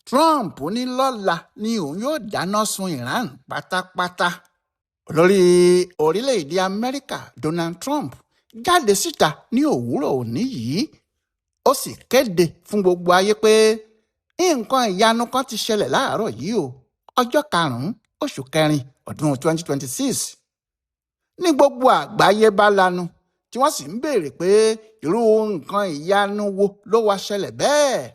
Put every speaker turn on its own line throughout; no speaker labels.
Trump ní lọ́la ni òun yóò dáná sun Iran pátápátá. Olórí orílẹ̀-èdè Amẹ́ríkà Donald Trump jáde síta ní òwúrọ̀ òní yìí. Ó sì kéde fún gbogbo ayé pé nǹkan ìyanu kan ti ṣẹlẹ̀ láàárọ̀ yìí o, ọjọ́ 5 oṣù kẹrin ọdún 2026. Ní gbogbo àgbáyé bá lanu tí wọ́n sì ń béèrè pé irú nǹkan ìyanu wo ló wá ṣẹlẹ̀ bẹ́ẹ̀.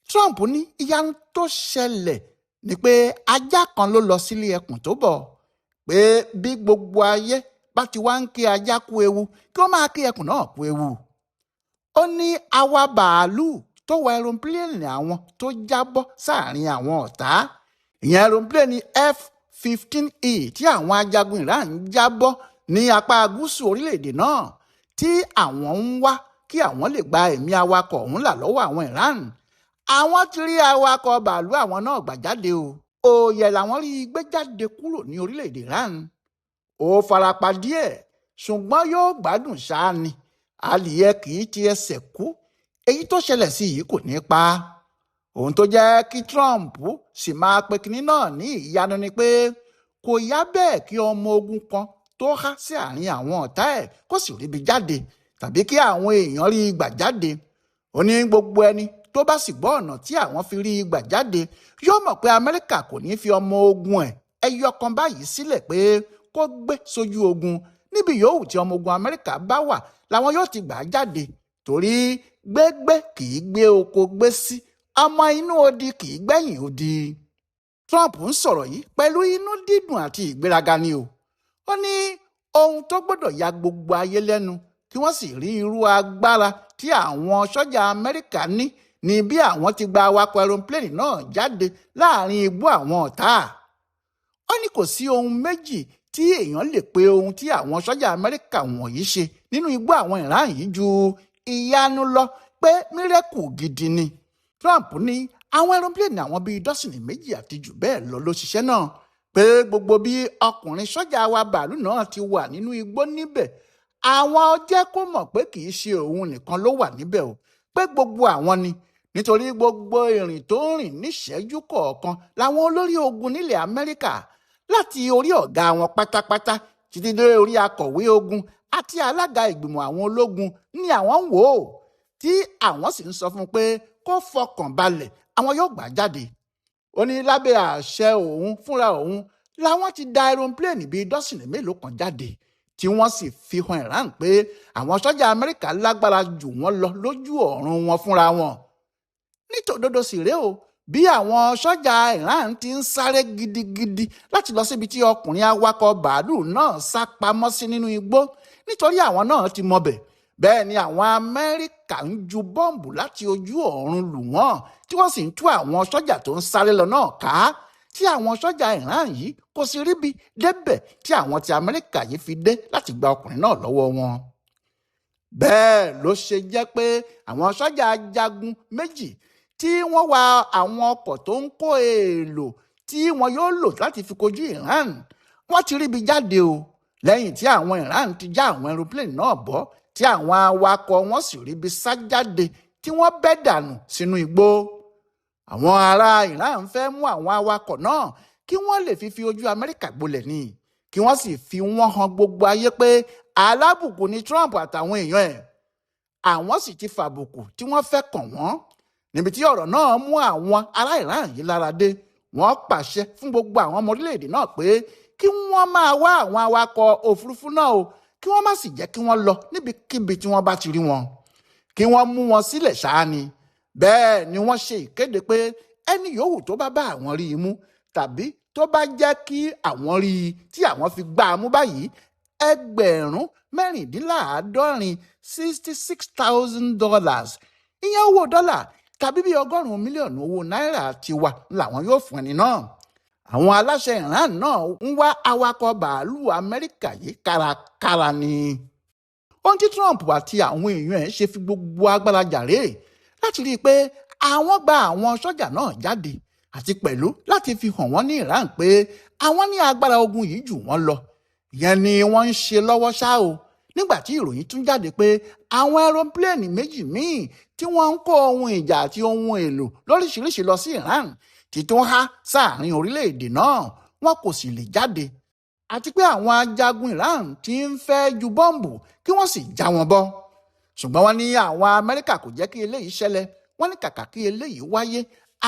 Trump ní ìyanu tó ṣẹlẹ̀ ni pé ajá kan ló lọ sílé ẹkùn tó bọ̀, pé bí gbogbo ayé bá ti wá ń kí ajá kú ewu kí wọ́n máa kí ẹkùn náà kú ewu. Ó ní àwa bàálù tó wọ aeroplane àwọn tó jábọ́ sáàrin àwọn ọ̀tá, ìyẹn aeroplane F-15E tí àwọn ajagun Iran ń jábọ́ ní apá gúúsù orílẹ̀-èdè náà, tí àwọn ń wá kí àwọn lè gba ẹ̀mí awakọ̀ ọ̀hún là lọ́wọ́ àwọn Iran. Àwọn ti rí awakọ̀ bàálù àwọn náà gbà jáde o. Òòyẹ̀ làwọn rí gbé jáde kúrò ní orílẹ̀-èdè Iran. Ó farapa díẹ̀ ṣùgbọ́n yóò gbádùn ṣáá ni. Adìyẹ kì í ti ẹsẹ̀ kú. Èyí tó ṣẹlẹ̀ sí yìí kò ní pa. Ohun tó jẹ́ kí Trump sì máa pe kinní náà ní ìyanu ni pé kò yá bẹ́ẹ̀ kí ọmọ ogun kan tó há sí àárín àwọn ọ̀tá ẹ̀ kó sì ríbi jáde tàbí kí àwọn èèyàn rí gbà jáde. Ó ní gbogbo ẹni tó bá sì gbọ́ ọ̀nà tí àwọn fi rí gbà jáde yóò mọ̀ pé Amẹ́ríkà kò ní fi ọmọ ogun ẹ̀ ẹyọ kan báyìí sílẹ̀ pé kó gbé sójú ogun. Níbi yòówù tí ọmọ ogun Amẹ́ríkà bá wà làwọn yóò ti gbà á jáde, torí gbégbé kì í gbé oko gbé sí, ọmọ inú odi kì í gbẹ̀yìn odi. Trump ń sọ̀rọ̀ yìí pẹ̀lú inú dídùn àti ìgbéraga ni o. Ó ní ohun tó gbọ́dọ̀ ya gbogbo ayé lẹ́nu kí wọ́n sì rí irú agbára tí àwọn sọ́jà Amẹ́ríkà ní ni bí àwọn ti gba awakọ̀ aeroplane náà jáde láàrin igbó àwọn ọ̀tá. Ó ní kò sí ohun méjì tí èèyàn lè pe ohun tí àwọn sọ́jà Amẹ́ríkà wọ̀nyí ṣe nínú igbó àwọn Iran yìí ju ìyanu lọ, pé mírẹ́kù gidi ni. Trump ní àwọn aeroplane àwọn bíi dọ́sìnì méjì àti jù bẹ́ẹ̀ lọ ló ṣiṣẹ́ náà, pé gbogbo bí ọkùnrin sọ́jà wa bàálù náà ti wà nínú igbó níbẹ̀, àwọn jẹ́ kó mọ̀ pé kì í ṣe òun nìkan ló wà níbẹ̀ o, pé gbogbo àwọn ni, nítorí gbogbo ìrìn tó ń rìn níṣẹ́jú kọ̀ọ̀kan làwọn olórí ogun nílẹ̀ Amẹ́ríkà, láti orí ọ̀gá wọn pátápátá títí dé orí akọ̀wé ogun àti alága ìgbìmọ̀ àwọn ológun ni àwọn ń wò ó, tí àwọn sì ń sọ fún un pé kó fọkàn balẹ̀, àwọn yóò gbà jáde. Ó ní lábẹ́ àṣẹ òun fúnra òun làwọn ti da aeroplane bíi dọ́sìnì mélòó kan jáde, tí wọ́n sì fi hàn Iran pé àwọn sọ́jà Amẹ́ríkà lágbára jù wọ́n lọ lójú ọ̀run wọn fúnra wọn. Nítòdodo sì rèé o, bí àwọn sọ́jà Iran ti ń sáré gidigidi láti lọ síbi tí ọkùnrin awakọ̀ bàálù náà sá pamọ́ sí nínú igbó, nítorí àwọn náà ti mọbẹ̀. Bẹ́ẹ̀ ni àwọn Amẹ́ríkà ń ju bọ́ǹbù láti ojú ọ̀run lù wọ́n, tí wọ́n sì ń tú àwọn sọ́jà tó ń sáré lọ náà ká, tí àwọn sọ́jà Iran yìí kò sì ríbi débẹ̀ tí àwọn ti Amẹ́ríkà yìí fi dé láti gba ọkùnrin náà lọ́wọ́ wọn. Bẹ́ẹ̀ ló ṣe jẹ́ pé àwọn sọ́jà ajagun méjì tí wọ́n wa àwọn ọkọ̀ tó ń kó èèlò tí wọn yóò lò láti fi kojú Iran, wọ́n ti ríbi jáde o, lẹ́yìn tí àwọn Iran ti já àwọn aeroplane náà bọ́, tí àwọn awakọ̀ wọn sì ríbi sá jáde tí wọ́n bẹ́ dànù sínú igbó. Àwọn ará Iran fẹ́ mú àwọn awakọ̀ náà kí wọ́n lè fi ojú Amẹ́ríkà gbolẹ̀ ni, kí wọ́n sì fi wọ́n hàn gbogbo ayé pé alábùkù ni Trump àtàwọn èèyàn ẹ̀. Àwọn sì ti fàbùkù tí wọ́n fẹ́ kàn wọ́n. Níbi tí ọ̀rọ̀ náà mú àwọn ará Iran yìí lára dé, wọ́n pàṣẹ fún gbogbo àwọn ọmọ orílẹ̀-èdè náà pé kí wọ́n máa wá àwọn awakọ̀ òfurufú náà o, kí wọ́n má sì jẹ́ kí wọ́n lọ níbikíbi tí wọ́n bá ti rí wọn, kí wọ́n mú wọn sílẹ̀ ṣáá ni. Bẹ́ẹ̀ ni wọ́n ṣe ìkéde pé ẹni yòówù tó bá bá àwọn rí i mú, tàbí tó bá jẹ́ kí àwọn rí i tí àwọn fi gbá a mú báyìí, ẹgbẹ̀rún mẹ́rìndínláàádọ́rin $66,000, ìyẹn owó dọ́là tàbí bí 100 mílíọ̀nù owó náírà tiwa làwọn yóò fún ẹni náà. Àwọn aláṣẹ Iran náà ń wá awakọ̀ bàálù Amẹ́ríkà yìí kárakára ni. Ohun tí Trump àti àwọn èèyàn ẹ̀ ṣe fi gbogbo agbára jàre láti rí i pé àwọn gba àwọn sọ́jà náà jáde, àti pẹ̀lú láti fi hàn wọ́n ní Iran pé àwọn ní agbára ogun yìí jù wọ́n lọ. Ìyẹn ni wọ́n ń ṣe lọ́wọ́ ṣá o, nígbà tí ìròyìn tún jáde pé àwọn aeroplane méjì míì tí tí wọ́n ń kó ohun ìjà àti ohun èlò lóríṣiríṣi lọ sí Iran ti tún há sáàrin orílẹ̀-èdè náà, wọn kò sì lè jáde, àti pé àwọn ajagun Iran ti ń fẹ́ ju bọ́ǹbù kí wọ́n sì já wọn bọ́. Ṣùgbọ́n wọ́n ní àwọn Amẹ́ríkà kò jẹ́ kí eléyìí ṣẹlẹ̀. Wọ́n ní kàkà kí eléyìí wáyé,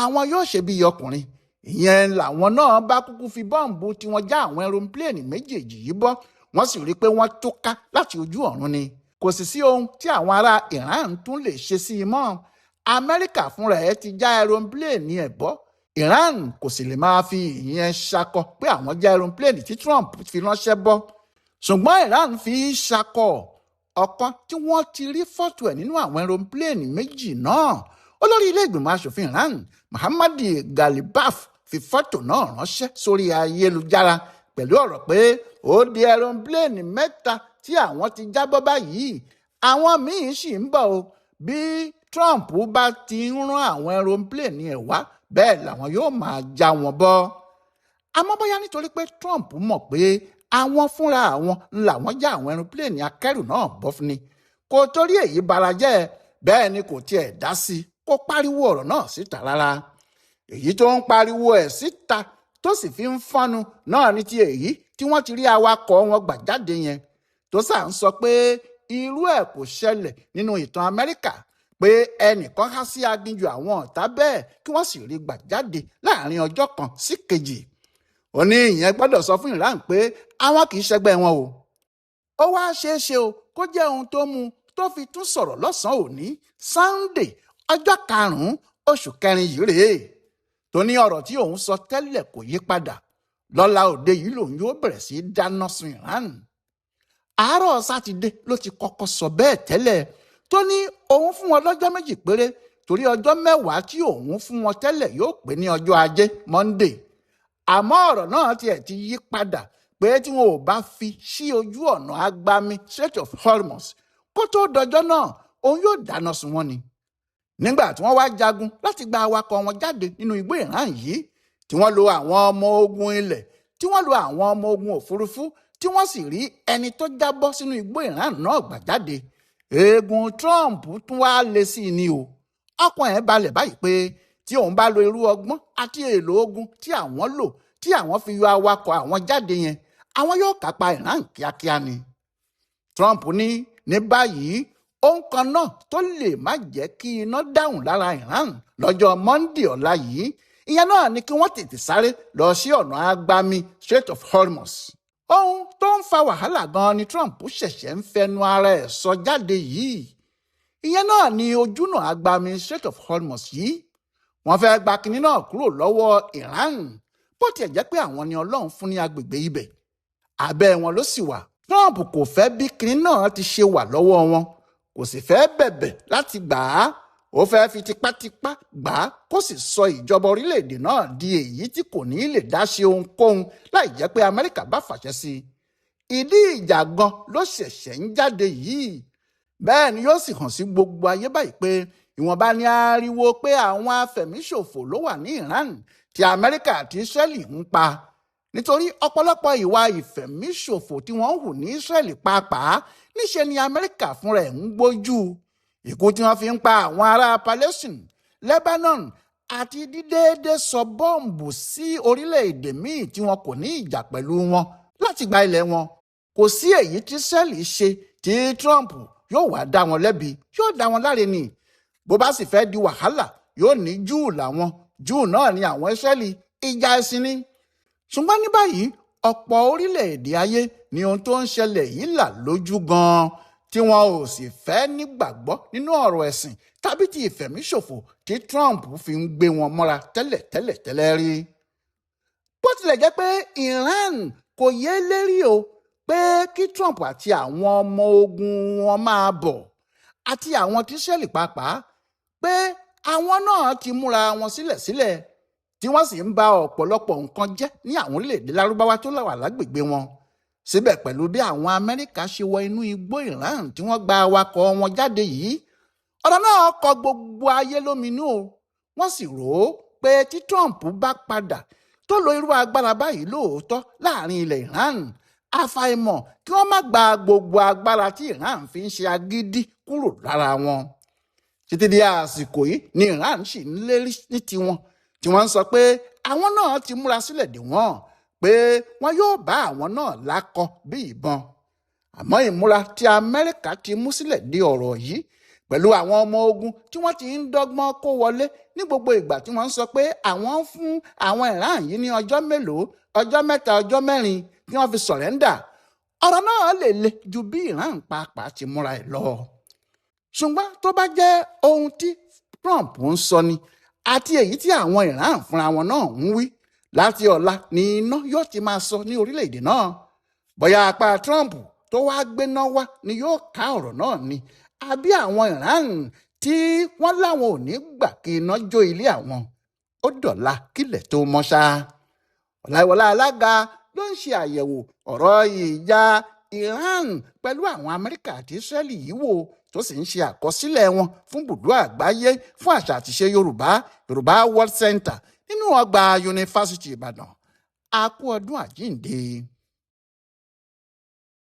àwọn yóò ṣe bí ọkùnrin. Ìyẹn làwọn náà bá kúkú fi bọ́ǹbù tí wọ́n já àwọn ẹrópléènì méjèèjì yìí bọ́. Wọ́n sì rí i pé wọ́n túká láti ojú ọ̀run ni. Kò sì sí ohun tí àwọn ará Iran tún lè ṣe sí i mọ́. Amẹ́ríkà fúnra ẹ̀ ti já ẹrópléènì ẹ̀ bọ́. Iran kò sì lè máa fi ìyẹn ṣakọ pé àwọn já ẹrópléènì tí Trump fi ránṣẹ́ bọ́. Ṣùgbọ́n Iran fi ṣakọ ọ̀kan tí wọ́n ti rí fọ́tò ẹ̀ nínú àwọn ẹrópléènì méjì náà. Olórí ilé ìgbìmọ̀ asòfin Iran Mohammadi Galibaf fi fọ́tò náà ránṣẹ́ sórí ayélujára pẹ̀lú ọ̀rọ̀ pé ó di ẹrópléènì 3 tí àwọn ti jábọ́ báyìí, àwọn míín sì ń bọ̀ o. Bí Trump bá ti ń rán àwọn ẹrópléènì ẹ̀ wá, bẹ́ẹ̀ làwọn yóò máa já wọn bọ́. Àmọ́ bóyá nítorí pé Trump mọ̀ pé àwọn fúnra àwọn làwọn já àwọn ẹrópléènì akẹ́rù náà bọ́ fún ni, kò torí èyí bara jẹ́, bẹ́ẹ̀ ni kò tiẹ̀ dá sí kó pariwo ọ̀rọ̀ náà síta rárá. Èyí tó ń pariwo ẹ̀ síta tó sì fi ń fọ́nu náà ní ti èyí tí wọ́n ti rí awakọ̀ wọn gbà jáde yẹn, tó sà ń sọ pé irú ẹ̀ kò ṣẹlẹ̀ nínú ìtàn Amẹ́ríkà, pé ẹnìkan há sí aginjù àwọn ọ̀tá bẹ́ẹ̀ kí wọ́n sì rí gbà jáde láàrin ọjọ́ kan sí kejì. Ó ní ìyẹn gbọ́dọ̀ sọ fún Iran pé àwọn kì í ṣẹgbẹ́ wọn o. Ó wá ṣeé ṣe o kó jẹ́ ohun tó mú tó fi tún sọ̀rọ̀ lọ́sàn-án òní Sunday ọjọ́ 5 oṣù kẹrin yìí rèé, tó ní ọ̀rọ̀ tí òun sọ tẹ́lẹ̀ kò yí padà. Lọ́la òde yìí lòun yóò bẹ̀rẹ̀ sí dáná sun Iran. Àárọ̀ Sátidé ló ti kọ́kọ́ sọ bẹ́ẹ̀ tẹ́lẹ̀, tó ní òun fún wọn lọ́jọ́ 2 péré, torí ọjọ́ 10 tí òun fún wọn tẹ́lẹ̀ yóò pé ní ọjọ́ Ajé Monday. Àmọ́ ọ̀rọ̀ náà tiẹ̀ ti yí padà pé tí wọn ò bá fi sí ojú ọ̀nà agbami Strait of Hormuz kó tó dọjọ́ náà, òun yóò dáná sun wọn ni. Nígbà tí wọ́n wá jagun láti gba awakọ̀ wọn jáde nínú igbó Iran yìí, tí wọ́n lo àwọn ọmọ ogun ilẹ̀, tí wọ́n lo àwọn ọmọ ogun òfurufú, tí wọ́n sì rí ẹni tó jábọ́ sínú igbó Iran náà gbà jáde, eegun Trump tún wá lé sí i ni o. Ọkàn ẹ̀ balẹ̀ báyìí pé tí òun bá lo irú ọgbọ́n àti èèlò ogun tí àwọn lò tí àwọn fi yọ awakọ̀ àwọn jáde yẹn, àwọn yóò kápá Iran kíákíá ni. Trump ní báyìí ohun kan náà tó lè má jẹ́ kí iná dáhùn lára Iran lọ́jọ́ Monday ọ̀la yìí, ìyẹn náà ni kí wọ́n tètè sáré lọ sí ọ̀nà agbami Strait of Hormuz. Ohun tó ń fa wàhálà gan ni Trump ṣẹ̀ṣẹ̀ ń fẹnu ara ẹ̀ sọ jáde yìí. Ìyẹn náà ni ojúnà agbami Strait of Hormuz yìí. Wọ́n fẹ́ gba kinní náà kúrò lọ́wọ́ Iran, bó tiẹ̀ jẹ́ pé àwọn ni Ọlọ́run fún ní agbègbè ibẹ̀. Abẹ́ wọn ló sì wà. Trump kò fẹ́ bí kinní náà ti ṣe wà lọ́wọ́ wọn, kò sì fẹ́ bẹ̀bẹ̀ láti gbà á. Ó fẹ́ fi tipátipá gbà á kó sì sọ ìjọba orílẹ̀-èdè náà di èyí tí kò ní lè dá ṣe ohunkóhun láì jẹ́ pé Amẹ́ríkà bá fàṣẹ sí i. Ìdí ìjà gan ló ṣẹ̀ṣẹ̀ ń jáde yìí. Bẹ́ẹ̀ ni yóò sì hàn sí gbogbo ayé báyìí pé ìwọ̀nba ni ariwo pé àwọn afẹ̀míṣòfò ló wà ní Iran tí Amẹ́ríkà àti Israeli ń pa. Nítorí ọ̀pọ̀lọpọ̀ ìwà ìfẹ̀míṣòfò tí wọ́n ń hù ní Israeli pàápàá, níṣe ni Amẹ́ríkà fúnra ẹ̀ ń gbójú. Ikú tí wọ́n fi ń pa àwọn ará Palestine, Lebanon àti dídéédé sọ bọ́ǹbù sí orílẹ̀-èdè míì tí wọn kò ní ìjà pẹ̀lú wọn láti gba ilẹ̀ wọn. Kò sí èyí tí Israeli ṣe tí Trump yóò wá dá wọn lẹ́bi, yóò dá wọn láre ni. Bó bá sì fẹ́ di wàhálà, yóò ní Júù làwọn, Júù náà ni àwọn Israeli, ìjà ẹ̀sìn ni. Ṣùgbọ́n ní báyìí ọ̀pọ̀ orílẹ̀-èdè ayé ni ohun tó ń ṣẹlẹ̀ yìí là lójú gan-an, tí wọn ò sì fẹ́ nígbàgbọ́ nínú ọ̀rọ̀ ẹ̀sìn tàbí ti ìfẹ̀míṣòfò tí Trump fi ń gbé wọn mọ́ra tẹ́lẹ̀ rí. Bó tilẹ̀ jẹ́ pé Iran kò yé lérí o pé kí Trump àti àwọn ọmọ ogun wọn máa bọ̀, àti àwọn tí Israeli pàápàá, pé àwọn náà ti múra wọn sílẹ̀ tí wọ́n sì ń ba ọ̀pọ̀lọpọ̀ nǹkan jẹ́ ní àwọn orílẹ̀-èdè lárúbáwá tó wà lágbègbè wọn. Síbẹ̀ pẹ̀lú bí àwọn Amẹ́ríkà ṣe wọ inú igbó Iran tí wọ́n gba awakọ̀ wọn jáde yìí, ọ̀rọ̀ náà kọ gbogbo ayé lóminú o. Wọ́n sì rò ó pé tí Trump bá padà tó lo irú agbára báyìí lóòótọ́ láàrin ilẹ̀ Iran, àfàìmọ̀ kí wọ́n má gba gbogbo agbára tí Iran fi ń ṣe agídí kúrò lára wọn. títí di àsìkò yìí ni Iran sì ń lérí ní tiwọn tí wọ́n ń sọ pé àwọn náà ti múra sílẹ̀ dè wọ́n pé wọ́n yóò bá àwọn náà lákọ bí ìbọn. Àmọ́ ìmúra tí Amẹ́ríkà ti mú sílẹ̀ de ọ̀rọ̀ yìí pẹ̀lú àwọn ọmọ ogun tí wọ́n ti ń dọ́gbọ́n kó wọlé ní gbogbo ìgbà tí wọ́n ń sọ pé àwọn ń fún àwọn Iran yìí ní ọjọ́ mélòó, ọjọ́ mẹ́ta, ọjọ́ mẹ́rin kí wọ́n fi sọ̀rẹ́ńdà. Ọ̀rọ̀ náà lè le ju bí Iran pàápàá ti múra ẹ̀ lọ. Ṣùgbọ́n tó bá jẹ́ ohun tí Trump ń sọ ni àti èyí tí àwọn Iran fúnra wọn náà ń wí, láti ọ̀la ni iná yóò ti máa sọ ní orílẹ̀-èdè náà. Bóyá apá Trump tó wá gbéná wá ni yóò ká ọ̀rọ̀ náà ni àbí àwọn Iran tí wọ́n láwọn ò ní gbà kí iná jó ilé àwọn. Ó dọ̀la kílẹ̀ tó mọ́ ṣá. Ọláìwọlá Alága ló ń ṣe àyẹ̀wò ọ̀rọ̀ ìjà Iran pẹ̀lú àwọn Amẹ́ríkà àti Israeli yìí wò tó sì ń ṣe àkọsílẹ̀ wọn fún bùdó àgbáyé fún àṣà àtìṣe Yorùbá World Center nínú ọgbà Yunifásitì Ìbàdàn. A kú ọdún àjíǹde.